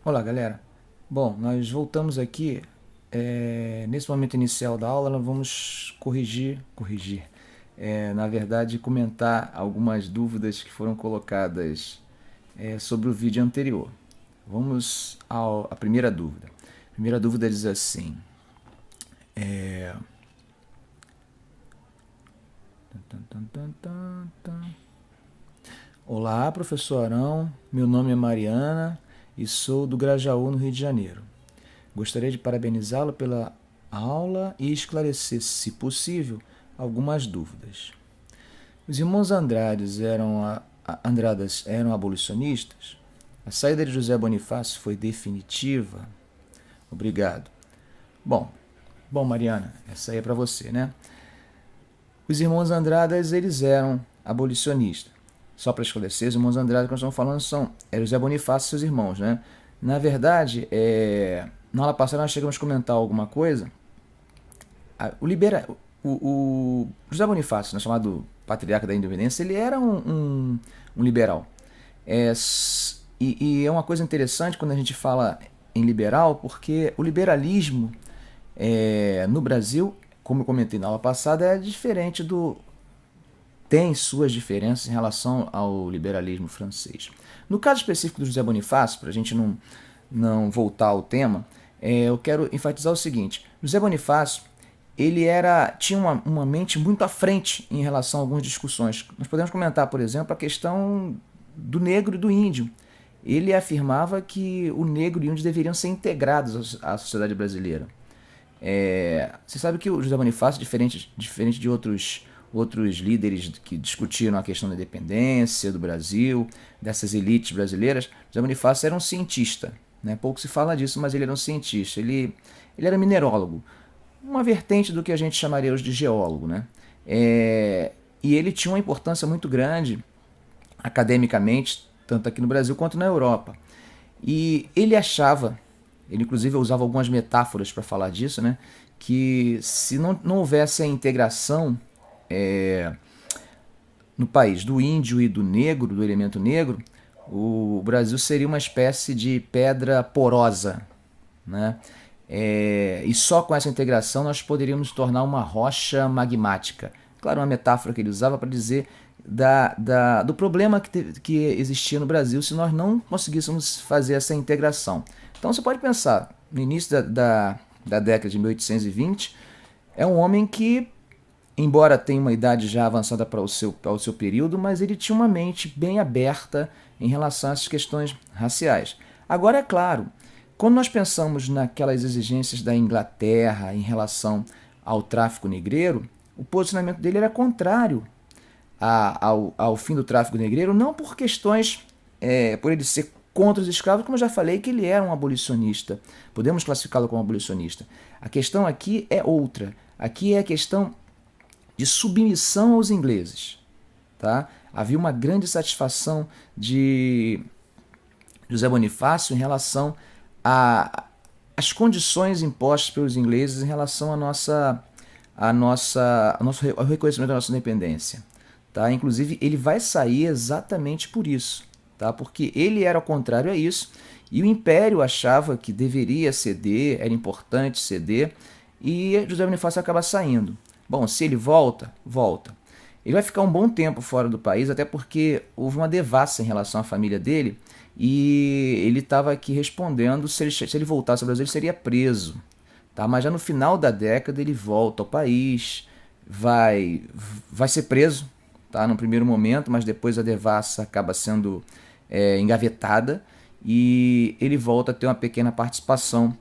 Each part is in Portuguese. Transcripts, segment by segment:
Olá, galera. Bom, nós voltamos aqui. Nesse momento inicial da aula, nós vamos corrigir, na verdade, comentar algumas dúvidas que foram colocadas sobre o vídeo anterior. Vamos à primeira dúvida. A primeira dúvida diz assim: Olá, professor Arão. Meu nome é Mariana e sou do Grajaú, no Rio de Janeiro. Gostaria de parabenizá-lo pela aula e esclarecer, se possível, algumas dúvidas. Os irmãos Andradas eram abolicionistas? A saída de José Bonifácio foi definitiva? Obrigado. Bom, Mariana, essa aí é para você, né? Os irmãos Andradas, eles eram abolicionistas. Só para esclarecer, os irmãos Andradas que nós estamos falando são José Bonifácio e seus irmãos, né? Na verdade, na aula passada nós chegamos a comentar alguma coisa. O José Bonifácio, né, chamado patriarca da independência, ele era um liberal. E é uma coisa interessante quando a gente fala em liberal, porque o liberalismo no Brasil, como eu comentei na aula passada, é diferente tem suas diferenças em relação ao liberalismo francês. No caso específico do José Bonifácio, para a gente não voltar ao tema, eu quero enfatizar o seguinte: José Bonifácio ele tinha uma mente muito à frente em relação a algumas discussões. Nós podemos comentar, por exemplo, a questão do negro e do índio. Ele afirmava que o negro e o índio deveriam ser integrados à sociedade brasileira. Você sabe que o José Bonifácio, diferente de outros líderes que discutiram a questão da independência do Brasil, dessas elites brasileiras, José Bonifácio era um cientista. Né? Pouco se fala disso, mas ele era um cientista. Ele era minerólogo, uma vertente do que a gente chamaria hoje de geólogo. Né? E ele tinha uma importância muito grande academicamente, tanto aqui no Brasil quanto na Europa. E ele inclusive usava algumas metáforas para falar disso, né? Que se não houvesse a integração no país do índio e do negro, do elemento negro, o Brasil seria uma espécie de pedra porosa, né? E só com essa integração nós poderíamos tornar uma rocha magmática. Claro, uma metáfora que ele usava para dizer do problema que existia no Brasil se nós não conseguíssemos fazer essa integração. Então você pode pensar, no início da década de 1820, é um homem que, embora tenha uma idade já avançada para o seu período, mas ele tinha uma mente bem aberta em relação a essas questões raciais. Agora, é claro, quando nós pensamos naquelas exigências da Inglaterra em relação ao tráfico negreiro, o posicionamento dele era contrário ao fim do tráfico negreiro, não por questões, por ele ser contra os escravos, como eu já falei, que ele era um abolicionista. Podemos classificá-lo como abolicionista. A questão aqui é outra. Aqui é a questão de submissão aos ingleses. Tá? Havia uma grande satisfação de José Bonifácio em relação às condições impostas pelos ingleses em relação ao reconhecimento da nossa independência. Tá? Inclusive, ele vai sair exatamente por isso, tá? Porque ele era ao contrário a isso, e o Império achava que deveria ceder, era importante ceder, e José Bonifácio acaba saindo. Bom, se ele volta. Ele vai ficar um bom tempo fora do país, até porque houve uma devassa em relação à família dele, e ele estava aqui respondendo se ele voltasse ao Brasil, ele seria preso. Tá? Mas já no final da década ele volta ao país, vai ser preso, tá? No primeiro momento, mas depois a devassa acaba sendo engavetada e ele volta a ter uma pequena participação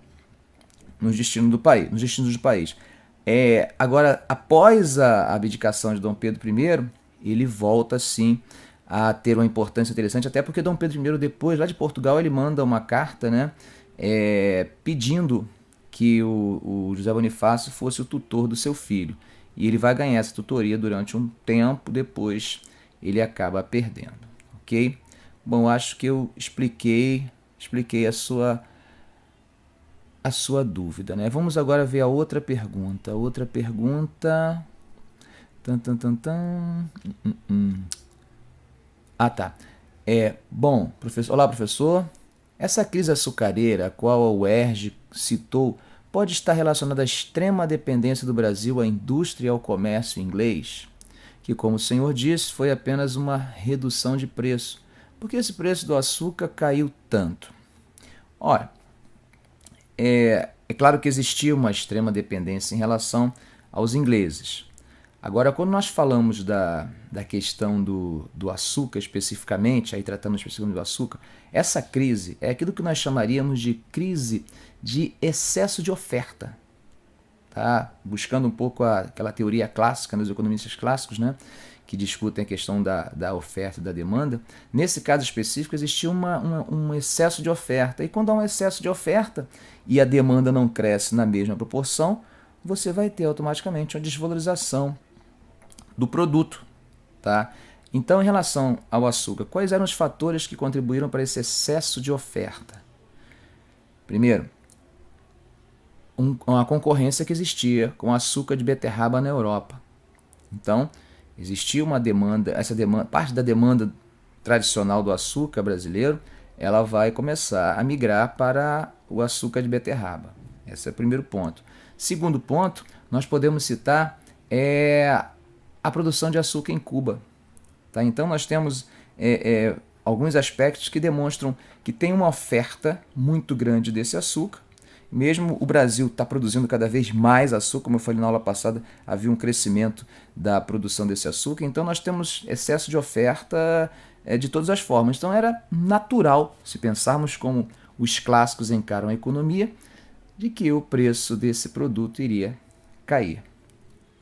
nos destinos do país. Agora, após a abdicação de Dom Pedro I, ele volta sim a ter uma importância interessante, até porque Dom Pedro I, depois, lá de Portugal, ele manda uma carta, né, pedindo que o José Bonifácio fosse o tutor do seu filho. E ele vai ganhar essa tutoria durante um tempo, depois ele acaba perdendo. Ok? Bom, acho que eu expliquei a sua dúvida, né? Vamos agora ver a outra pergunta. Tan, tan, tan, tan. Ah, tá. Bom, professor. Olá, professor. Essa crise açucareira, a qual a UERJ citou, pode estar relacionada à extrema dependência do Brasil à indústria e ao comércio inglês, que, como o senhor disse, foi apenas uma redução de preço. Por que esse preço do açúcar caiu tanto? Ora, é claro que existia uma extrema dependência em relação aos ingleses. Agora, quando nós falamos da questão do açúcar especificamente, aí tratando especificamente do açúcar, essa crise é aquilo que nós chamaríamos de crise de excesso de oferta. Tá? Buscando um pouco aquela teoria clássica dos economistas clássicos, né? Que discutem a questão da oferta e da demanda. Nesse caso específico, existia um excesso de oferta. E quando há um excesso de oferta e a demanda não cresce na mesma proporção, você vai ter automaticamente uma desvalorização do produto. Tá? Então, em relação ao açúcar, quais eram os fatores que contribuíram para esse excesso de oferta? Primeiro, uma concorrência que existia com açúcar de beterraba na Europa. Então, existia uma demanda, parte da demanda tradicional do açúcar brasileiro, ela vai começar a migrar para o açúcar de beterraba. Esse é o primeiro ponto. Segundo ponto, nós podemos citar a produção de açúcar em Cuba. Tá? Então, nós temos alguns aspectos que demonstram que tem uma oferta muito grande desse açúcar. Mesmo o Brasil está produzindo cada vez mais açúcar, como eu falei na aula passada, havia um crescimento da produção desse açúcar, então nós temos excesso de oferta de todas as formas. Então era natural, se pensarmos como os clássicos encaram a economia, de que o preço desse produto iria cair.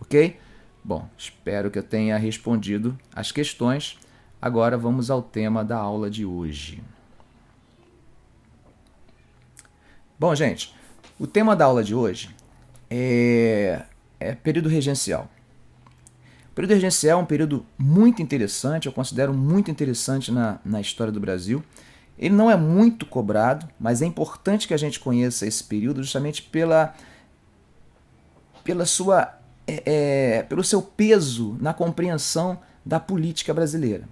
Ok? Bom, espero que eu tenha respondido as questões. Agora vamos ao tema da aula de hoje. Bom, gente, o tema da aula de hoje é período regencial. O período regencial é um período muito interessante, eu considero muito interessante na história do Brasil. Ele não é muito cobrado, mas é importante que a gente conheça esse período justamente pelo seu peso na compreensão da política brasileira.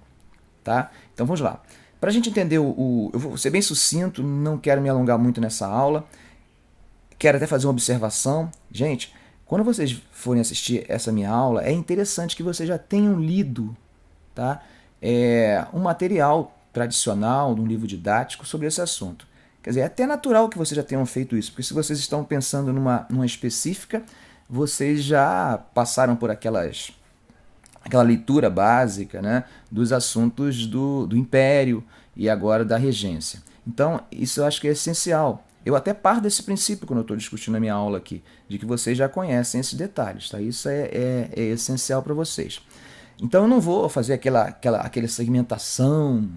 Tá? Então vamos lá. Para a gente entender, eu vou ser bem sucinto, não quero me alongar muito nessa aula, quero até fazer uma observação. Gente, quando vocês forem assistir essa minha aula, é interessante que vocês já tenham lido, tá? Um material tradicional, de um livro didático sobre esse assunto. Quer dizer, é até natural que vocês já tenham feito isso, porque se vocês estão pensando numa específica, vocês já passaram por aquela leitura básica, né, dos assuntos do Império e agora da regência. Então, isso eu acho que é essencial. Eu até paro desse princípio quando eu estou discutindo a minha aula aqui, de que vocês já conhecem esses detalhes. Tá? Isso é essencial para vocês. Então, eu não vou fazer aquela segmentação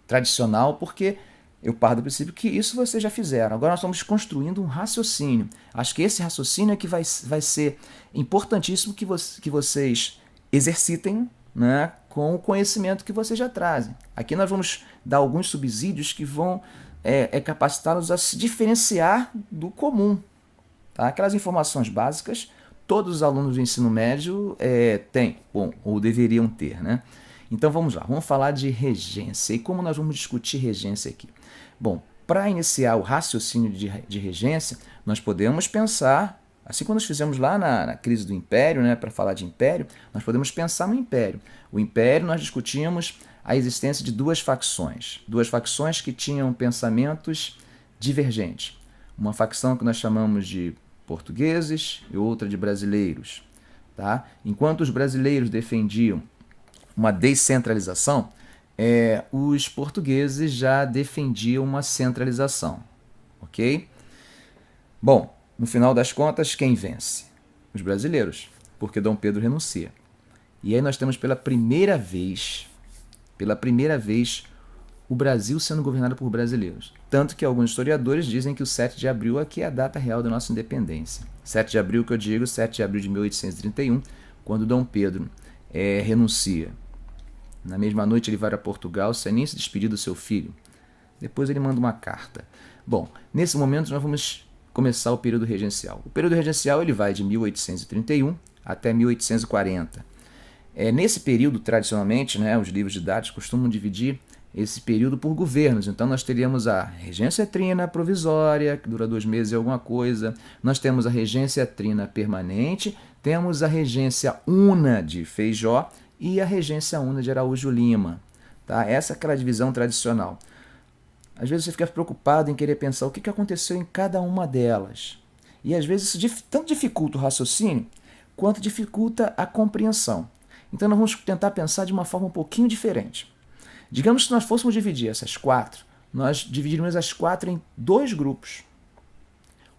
tradicional, porque eu paro do princípio que isso vocês já fizeram. Agora nós estamos construindo um raciocínio. Acho que esse raciocínio é que vai ser importantíssimo que vocês exercitem, né, com o conhecimento que vocês já trazem. Aqui nós vamos dar alguns subsídios que vão capacitá-los a se diferenciar do comum. Tá? Aquelas informações básicas, todos os alunos do ensino médio têm, ou deveriam ter. Né? Então vamos lá, vamos falar de regência. E como nós vamos discutir regência aqui? Bom, para iniciar o raciocínio de regência, nós podemos pensar, assim como nós fizemos lá na crise do Império, né, para falar de Império, nós podemos pensar no Império. O Império, nós discutimos a existência de duas facções que tinham pensamentos divergentes. Uma facção que nós chamamos de portugueses e outra de brasileiros. Tá? Enquanto os brasileiros defendiam uma descentralização, os portugueses já defendiam uma centralização. Ok? Bom, no final das contas, quem vence? Os brasileiros, porque Dom Pedro renuncia. E aí nós temos pela primeira vez, o Brasil sendo governado por brasileiros. Tanto que alguns historiadores dizem que o 7 de abril aqui é a data real da nossa independência. 7 de abril que eu digo, 7 de abril de 1831, quando Dom Pedro renuncia. Na mesma noite ele vai a Portugal sem nem se despedir do seu filho. Depois ele manda uma carta. Bom, nesse momento nós vamos começar o período regencial. O período regencial ele vai de 1831 até 1840. Nesse período, tradicionalmente, né, os livros didáticos costumam dividir esse período por governos. Então nós teríamos a regência trina provisória, que dura 2 meses e alguma coisa. Nós temos a regência trina permanente, temos a regência una de Feijó e a regência una de Araújo Lima. Tá? Essa é aquela divisão tradicional. Às vezes você fica preocupado em querer pensar o que aconteceu em cada uma delas. E às vezes isso tanto dificulta o raciocínio, quanto dificulta a compreensão. Então nós vamos tentar pensar de uma forma um pouquinho diferente. Digamos que nós fôssemos dividir essas 4, nós dividiríamos as 4 em 2 grupos.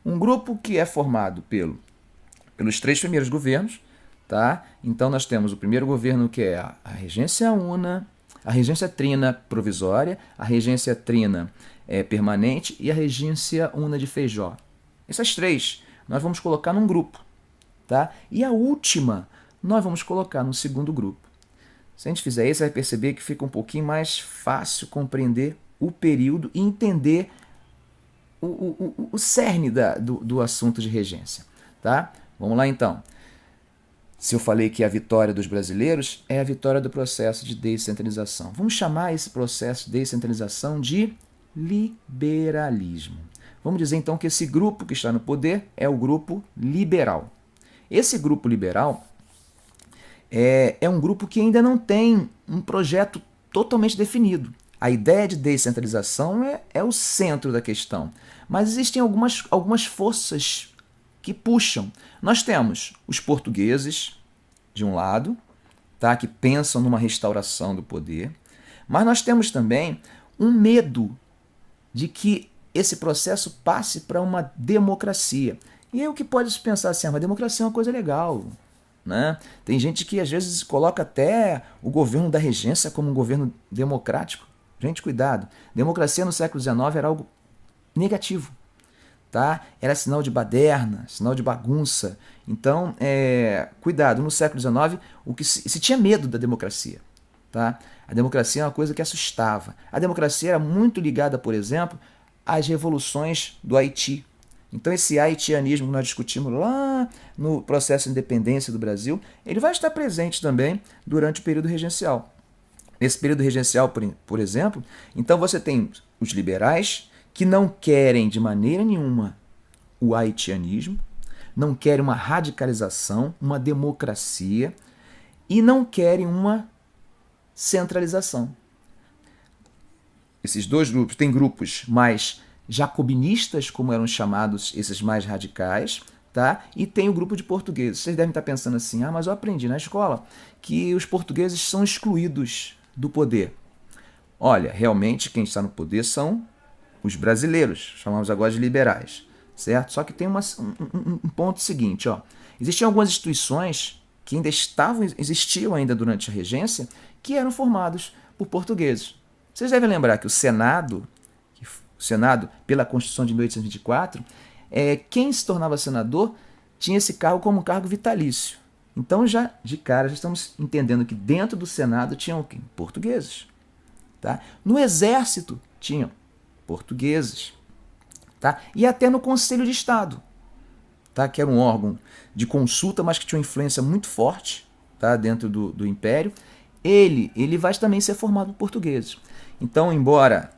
Um grupo que é formado pelos 3 primeiros governos, tá? Então nós temos o primeiro governo que é a regência una, a regência trina provisória, a regência trina permanente e a regência una de Feijó. Essas 3 nós vamos colocar num grupo, tá? E a última nós vamos colocar no segundo grupo. Se a gente fizer isso, você vai perceber que fica um pouquinho mais fácil compreender o período e entender o cerne do assunto de regência. Tá? Vamos lá então. Se eu falei que a vitória dos brasileiros é a vitória do processo de descentralização. Vamos chamar esse processo de descentralização de liberalismo. Vamos dizer então que esse grupo que está no poder é o grupo liberal. Esse grupo liberal é um grupo que ainda não tem um projeto totalmente definido. A ideia de descentralização é o centro da questão. Mas existem algumas forças que puxam. Nós temos os portugueses, de um lado, tá, que pensam numa restauração do poder, mas nós temos também um medo de que esse processo passe para uma democracia. E aí o que pode se pensar assim, uma democracia é uma coisa legal, né? Tem gente que às vezes coloca até o governo da regência como um governo democrático. Gente, cuidado. Democracia no século XIX era algo negativo. Tá? Era sinal de baderna, sinal de bagunça. Então, cuidado. No século XIX, se tinha medo da democracia. Tá? A democracia é uma coisa que assustava. A democracia era muito ligada, por exemplo, às revoluções do Haiti. Então esse haitianismo que nós discutimos lá no processo de independência do Brasil, ele vai estar presente também durante o período regencial. Nesse período regencial, por exemplo, então você tem os liberais que não querem de maneira nenhuma o haitianismo, não querem uma radicalização, uma democracia e não querem uma centralização. Esses 2 grupos, tem grupos mais jacobinistas, como eram chamados esses mais radicais, tá? E tem o grupo de portugueses. Vocês devem estar pensando assim, mas eu aprendi na escola que os portugueses são excluídos do poder. Olha, realmente quem está no poder são os brasileiros, chamamos agora de liberais, certo? Só que tem um ponto seguinte, ó. Existiam algumas instituições que ainda existiam ainda durante a regência, que eram formados por portugueses. Vocês devem lembrar que o Senado, pela Constituição de 1824, quem se tornava senador tinha esse cargo como um cargo vitalício. Então, já de cara, já estamos entendendo que dentro do Senado tinham portugueses. Tá? No Exército tinham portugueses. Tá? E até no Conselho de Estado, tá? Que era um órgão de consulta, mas que tinha uma influência muito forte, tá? Dentro do Império. Ele vai também ser formado por portugueses. Então, embora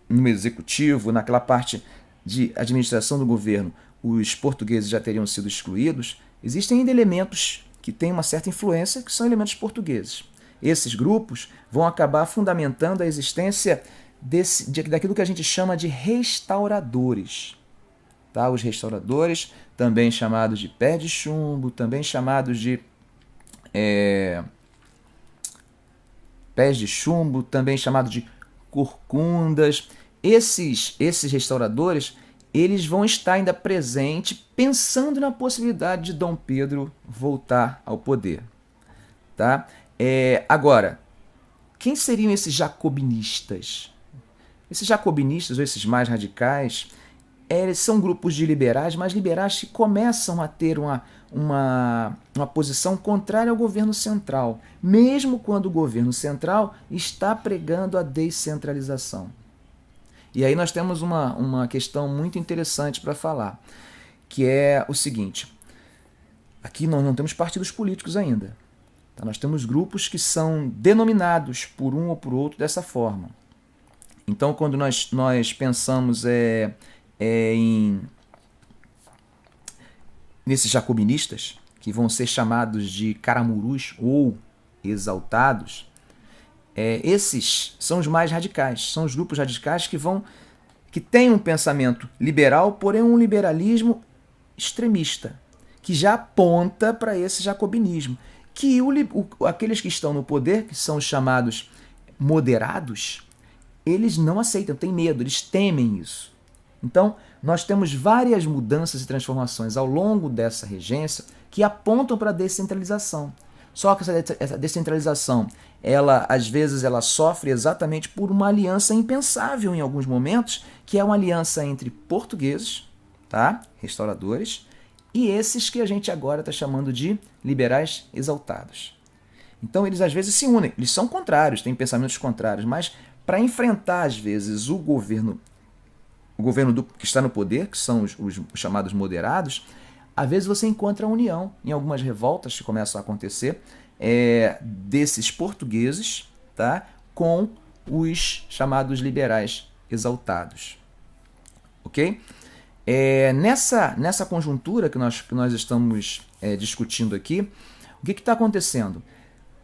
no executivo, naquela parte de administração do governo, os portugueses já teriam sido excluídos, existem ainda elementos que têm uma certa influência, que são elementos portugueses. Esses grupos vão acabar fundamentando a existência daquilo que a gente chama de restauradores. Tá? Os restauradores, também chamados de pé de chumbo, também chamados de pés de chumbo, também chamados de corcundas. Esses restauradores, eles vão estar ainda presentes pensando na possibilidade de Dom Pedro voltar ao poder. Tá? Agora, quem seriam esses jacobinistas? Esses jacobinistas, ou esses mais radicais, são grupos de liberais, mas liberais que começam a ter uma posição contrária ao governo central, mesmo quando o governo central está pregando a descentralização. E aí nós temos uma questão muito interessante para falar, que é o seguinte: aqui nós não temos partidos políticos ainda. Tá? Nós temos grupos que são denominados por um ou por outro dessa forma. Então, quando nós pensamos nesses jacobinistas, que vão ser chamados de caramurus ou exaltados, esses são os mais radicais, são os grupos radicais que têm um pensamento liberal, porém um liberalismo extremista, que já aponta para esse jacobinismo, que aqueles que estão no poder, que são os chamados moderados, eles não aceitam, têm medo, eles temem isso. Então, nós temos várias mudanças e transformações ao longo dessa regência que apontam para a descentralização. Só que essa descentralização, às vezes, ela sofre exatamente por uma aliança impensável em alguns momentos, que é uma aliança entre portugueses, tá? Restauradores, e esses que a gente agora está chamando de liberais exaltados. Então, eles às vezes se unem, eles são contrários, têm pensamentos contrários, mas para enfrentar, às vezes, o governo que está no poder, que são os chamados moderados, às vezes você encontra a união em algumas revoltas que começam a acontecer desses portugueses, tá, com os chamados liberais exaltados. Ok? Nessa conjuntura que nós estamos discutindo aqui, o que está acontecendo?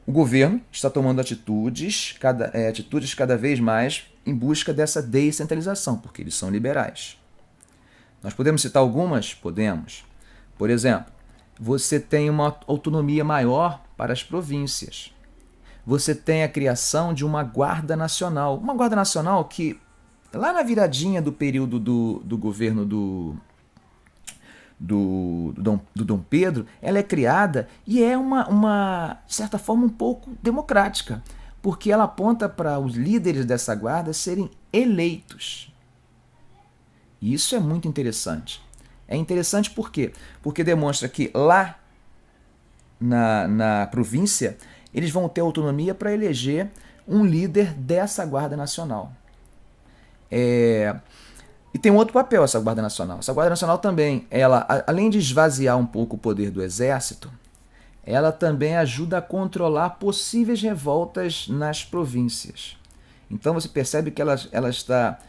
O governo está tomando atitudes cada vez mais em busca dessa descentralização, porque eles são liberais. Nós podemos citar algumas? Podemos. Por exemplo, você tem uma autonomia maior para as províncias. Você tem a criação de uma Guarda Nacional. Uma Guarda Nacional que, lá na viradinha do período do governo do Dom Pedro, ela é criada e é de certa forma, um pouco democrática, porque ela aponta para os líderes dessa guarda serem eleitos. E isso é muito interessante. É interessante por quê? Porque demonstra que lá na província eles vão ter autonomia para eleger um líder dessa Guarda Nacional. E tem um outro papel essa Guarda Nacional. Essa Guarda Nacional também, ela, além de esvaziar um pouco o poder do Exército, ela também ajuda a controlar possíveis revoltas nas províncias. Então você percebe que ela está,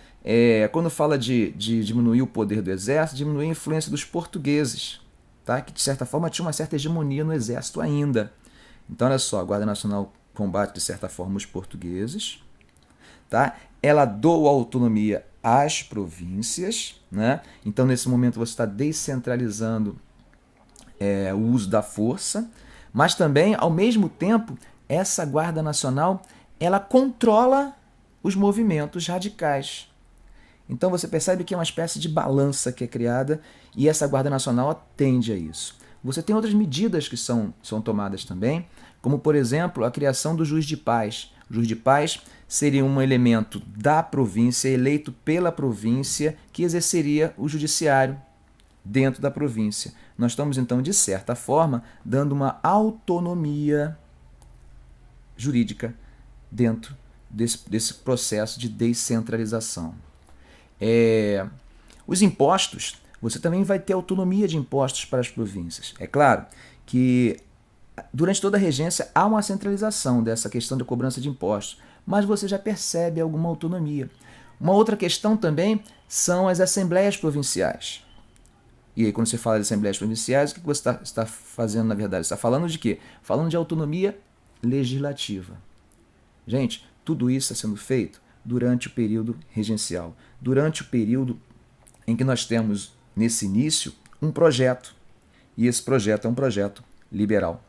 quando fala de diminuir o poder do Exército, diminuir a influência dos portugueses, tá? Que de certa forma tinha uma certa hegemonia no Exército ainda. Então olha só, a Guarda Nacional combate de certa forma os portugueses, tá? Ela doa autonomia às províncias, né? Então nesse momento você está descentralizando o uso da força, mas também, ao mesmo tempo, essa Guarda Nacional ela controla os movimentos radicais. Então você percebe que é uma espécie de balança que é criada e essa Guarda Nacional atende a isso. Você tem outras medidas que são tomadas também, como, por exemplo, a criação do juiz de paz. O juiz de paz seria um elemento da província, eleito pela província, que exerceria o judiciário dentro da província. Nós estamos, então, de certa forma, dando uma autonomia jurídica dentro desse processo de descentralização. Os impostos, você também vai ter autonomia de impostos para as províncias. É claro que durante toda a regência há uma centralização dessa questão de cobrança de impostos, mas você já percebe alguma autonomia. Uma outra questão também são as assembleias provinciais. E aí, quando você fala de assembleias provinciais, o que você está fazendo, na verdade? Você está falando de quê? Falando de autonomia legislativa. Gente, tudo isso está sendo feito durante o período regencial, durante o período em que nós temos, nesse início, um projeto. E esse projeto é um projeto liberal.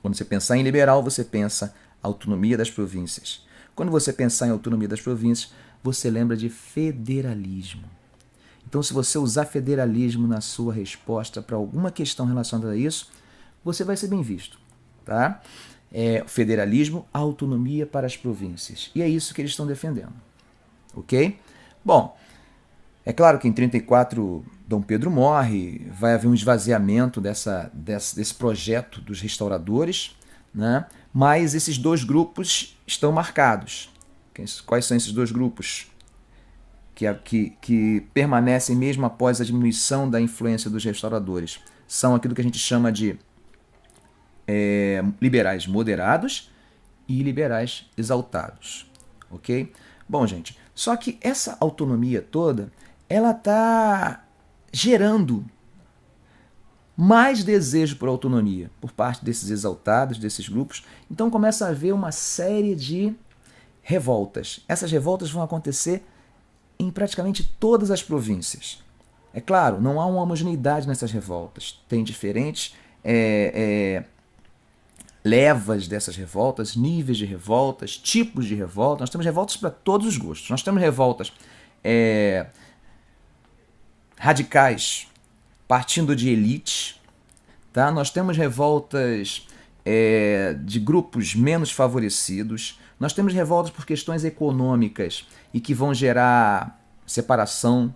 Quando você pensar em liberal, você pensa autonomia das províncias. Quando você pensar em autonomia das províncias, você lembra de federalismo. Então, se você usar federalismo na sua resposta para alguma questão relacionada a isso, você vai ser bem visto. Tá? Federalismo, autonomia para as províncias. E é isso que eles estão defendendo. Ok? Bom, é claro que em 34 Dom Pedro morre, vai haver um esvaziamento desse projeto dos restauradores, né? Mas esses dois grupos estão marcados. Quais são esses dois grupos? Que permanecem mesmo após a diminuição da influência dos restauradores. São aquilo que a gente chama de liberais moderados e liberais exaltados. Ok? Bom, gente, Só que essa autonomia toda, ela está gerando mais desejo por autonomia por parte desses exaltados, desses grupos. Então começa a haver uma série de revoltas. Essas revoltas vão acontecer em praticamente todas as províncias. É claro, não há uma homogeneidade nessas revoltas. Tem diferentes levas dessas revoltas, níveis de revoltas, tipos de revolta. Nós temos revoltas para todos os gostos. Nós temos revoltas radicais partindo de elites, tá? Nós temos revoltas de grupos menos favorecidos. Nós temos revoltas por questões econômicas e que vão gerar separação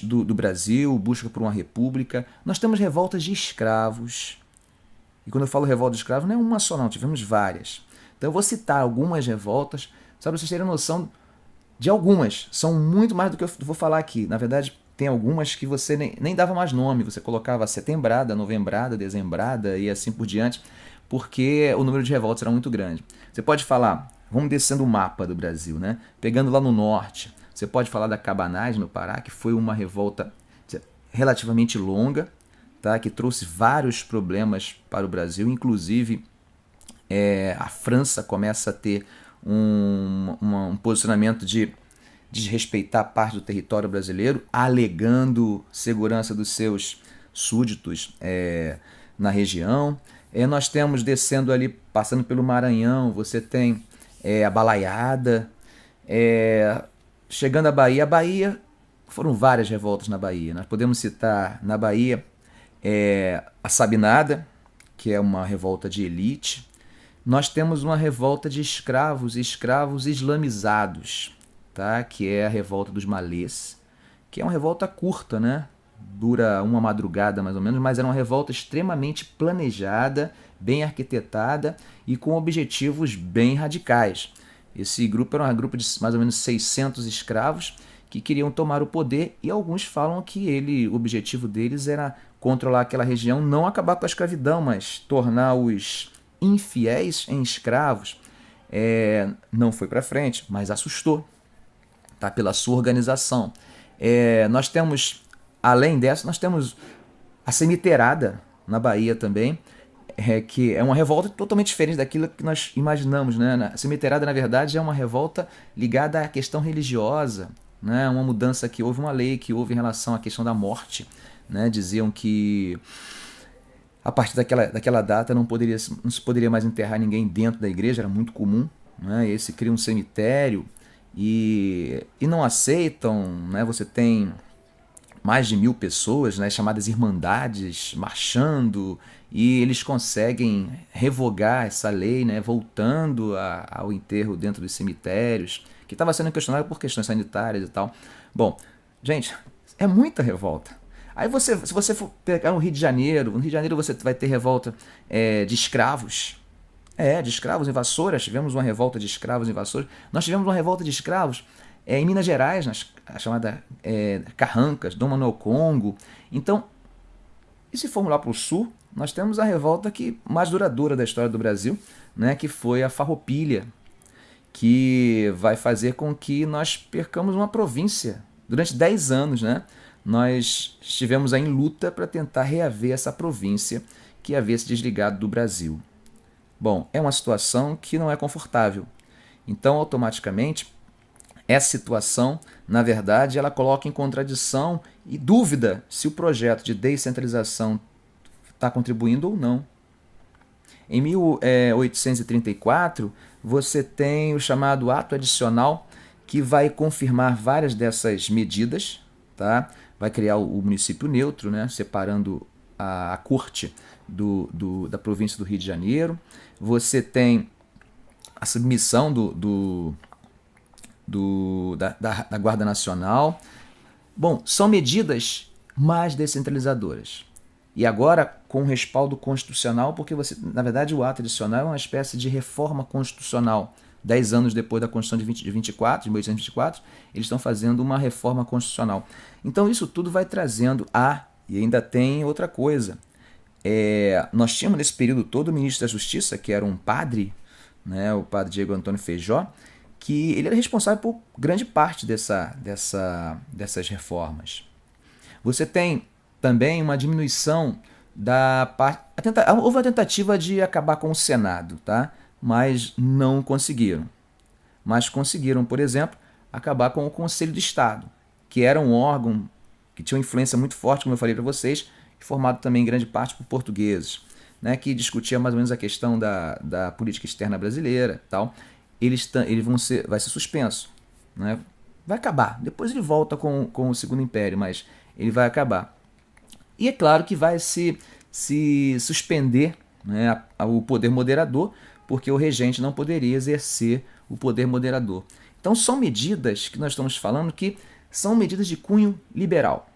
do Brasil, busca por uma república. Nós temos revoltas de escravos. E quando eu falo revolta de escravos, não é uma só não, tivemos várias. Então eu vou citar algumas revoltas, só para vocês terem noção de algumas. São muito mais do que eu vou falar aqui. Na verdade, tem algumas que você nem dava mais nome. Você colocava setembrada, novembrada, dezembrada e assim por diante, porque o número de revoltas era muito grande. Você pode falar, vamos descendo o mapa do Brasil, né? Pegando lá no norte, você pode falar da Cabanagem, no Pará, que foi uma revolta relativamente longa, tá? Que trouxe vários problemas para o Brasil, inclusive a França começa a ter um posicionamento de desrespeitar parte do território brasileiro, alegando segurança dos seus súditos na região. Nós temos descendo ali, passando pelo Maranhão, você tem a Balaiada, chegando à Bahia. A Bahia, foram várias revoltas na Bahia. Nós podemos citar na Bahia a Sabinada, que é uma revolta de elite. Nós temos uma revolta de escravos islamizados, tá? Que é a revolta dos malês, que é uma revolta curta, né? Dura uma madrugada mais ou menos, mas era uma revolta extremamente planejada, bem arquitetada e com objetivos bem radicais. Esse grupo era um grupo de mais ou menos 600 escravos que queriam tomar o poder, e alguns falam que o objetivo deles era controlar aquela região, não acabar com a escravidão, mas tornar os infiéis em escravos. Não foi para frente, mas assustou, tá? Pela sua organização. Nós temos, além dessa, nós temos a Cemiteirada na Bahia também, que é uma revolta totalmente diferente daquilo que nós imaginamos, né? A Cemiteirada, na verdade, é uma revolta ligada à questão religiosa, né? Uma mudança que houve, uma lei que houve em relação à questão da morte, né? Diziam que a partir daquela data não se poderia mais enterrar ninguém dentro da igreja, era muito comum, né? E aí se cria um cemitério e não aceitam, né? Você tem mais de 1.000 pessoas, né, chamadas irmandades, marchando, e eles conseguem revogar essa lei, né, voltando ao enterro dentro dos cemitérios, que estava sendo questionado por questões sanitárias e tal. Bom, gente, é muita revolta. Aí se você for pegar no Rio de Janeiro você vai ter revolta de escravos. De escravos invasores. Tivemos uma revolta de escravos invasores. Nós tivemos uma revolta de escravos em Minas Gerais, a chamada Carrancas, Dom Manuel Congo. Então, e se formos lá para o sul, nós temos a revolta mais duradoura da história do Brasil, né, que foi a Farroupilha, que vai fazer com que nós percamos uma província. Durante 10 anos, né, nós estivemos aí em luta para tentar reaver essa província que havia se desligado do Brasil. Bom, é uma situação que não é confortável. Então, automaticamente, essa situação, na verdade, ela coloca em contradição e dúvida se o projeto de descentralização está contribuindo ou não. Em 1834, você tem o chamado Ato Adicional, que vai confirmar várias dessas medidas, tá? Vai criar o município neutro, né? Separando a corte da província do Rio de Janeiro. Você tem a submissão da Guarda Nacional. Bom, são medidas mais descentralizadoras. E agora com respaldo constitucional, porque na verdade o ato adicional é uma espécie de reforma constitucional. 10 anos depois da Constituição de 1824, eles estão fazendo uma reforma constitucional. Então isso tudo vai trazendo e ainda tem outra coisa. Nós tínhamos nesse período todo o ministro da Justiça, que era um padre, né, o padre Diego Antônio Feijó, que ele era responsável por grande parte dessas reformas. Você tem também uma diminuição da parte. Houve uma tentativa de acabar com o Senado, tá? Mas não conseguiram. Mas conseguiram, por exemplo, acabar com o Conselho de Estado, que era um órgão que tinha uma influência muito forte, como eu falei para vocês, formado também em grande parte por portugueses, né, que discutia mais ou menos a questão da política externa brasileira, tal. Vai ser suspenso, né? Vai acabar. Depois ele volta com o Segundo Império, mas ele vai acabar. E é claro que vai se suspender, né, o poder moderador, porque o regente não poderia exercer o poder moderador. Então são medidas que nós estamos falando que são medidas de cunho liberal.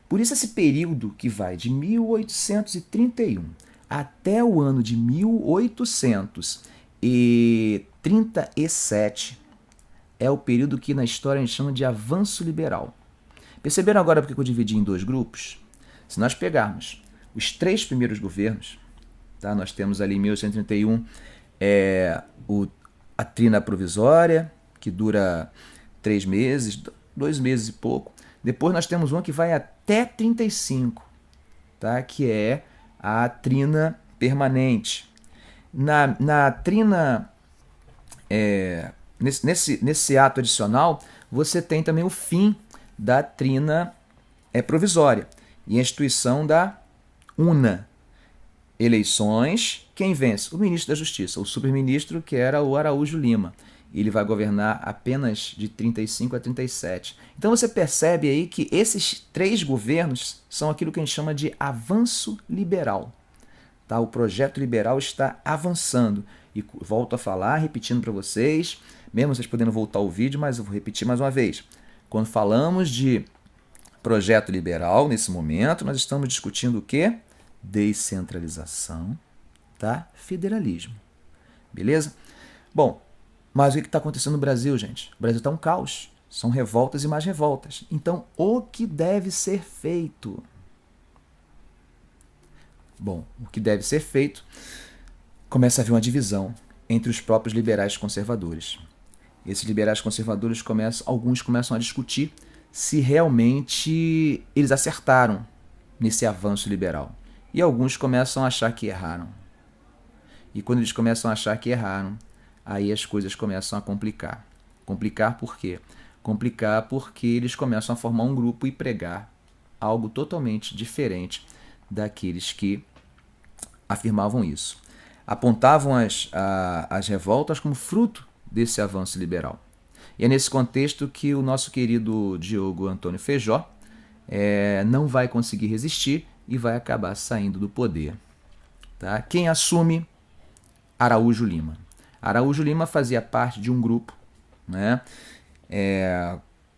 Por isso esse período que vai de 1831 até o ano de 1837 é o período que na história a gente chama de avanço liberal. Perceberam agora porque eu dividi em dois grupos? Se nós pegarmos os 3 primeiros governos, tá? Nós temos ali em 1831 a trina provisória, que dura 3 meses, 2 meses e pouco. Depois nós temos uma que vai até 35, tá? Que é a trina permanente. Na trina, nesse ato adicional, você tem também o fim da trina provisória e a instituição da UNA. Eleições, quem vence? O ministro da Justiça, o superministro, que era o Araújo Lima. Ele vai governar apenas de 35 a 37. Então você percebe aí que esses 3 governos são aquilo que a gente chama de avanço liberal. Tá? O projeto liberal está avançando. E volto a falar, repetindo para vocês, mesmo vocês podendo voltar o vídeo, mas eu vou repetir mais uma vez. Quando falamos de projeto liberal, nesse momento, nós estamos discutindo o quê? Descentralização, tá? Federalismo. Beleza? Bom, mas o que está acontecendo no Brasil, gente? O Brasil está um caos. São revoltas e mais revoltas. Então, o que deve ser feito? Bom, o que deve ser feito? Começa a haver uma divisão entre os próprios liberais conservadores. Esses liberais conservadores alguns começam a discutir se realmente eles acertaram nesse avanço liberal. E alguns começam a achar que erraram. E quando eles começam a achar que erraram, aí as coisas começam a complicar. Complicar por quê? Complicar porque eles começam a formar um grupo e pregar algo totalmente diferente daqueles que afirmavam isso. Apontavam as revoltas como fruto desse avanço liberal. E é nesse contexto que o nosso querido Diogo Antônio Feijó não vai conseguir resistir e vai acabar saindo do poder. Tá? Quem assume? Araújo Lima. Araújo Lima fazia parte de um grupo, né,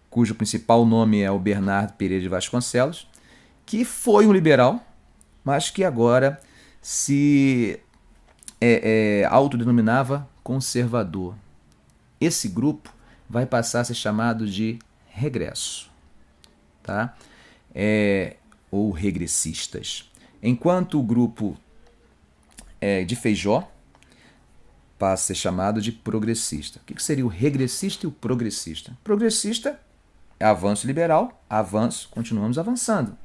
cujo principal nome é o Bernardo Pereira de Vasconcelos, que foi um liberal, mas que agora se autodenominava conservador. Esse grupo vai passar a ser chamado de regresso, tá? Ou regressistas. Enquanto o grupo de Feijó passa a ser chamado de progressista. O que seria o regressista e o progressista? Progressista é avanço liberal, avanço, continuamos avançando.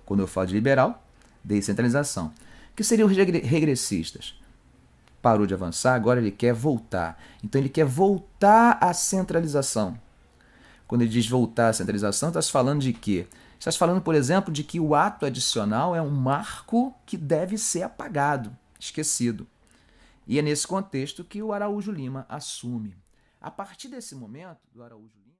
Quando eu falo de liberal, descentralização. O que seriam os regressistas? Parou de avançar, agora ele quer voltar. Então ele quer voltar à centralização. Quando ele diz voltar à centralização, está se falando de quê? Está se falando, por exemplo, de que o ato adicional é um marco que deve ser apagado, esquecido. E é nesse contexto que o Araújo Lima assume. A partir desse momento, do Araújo Lima,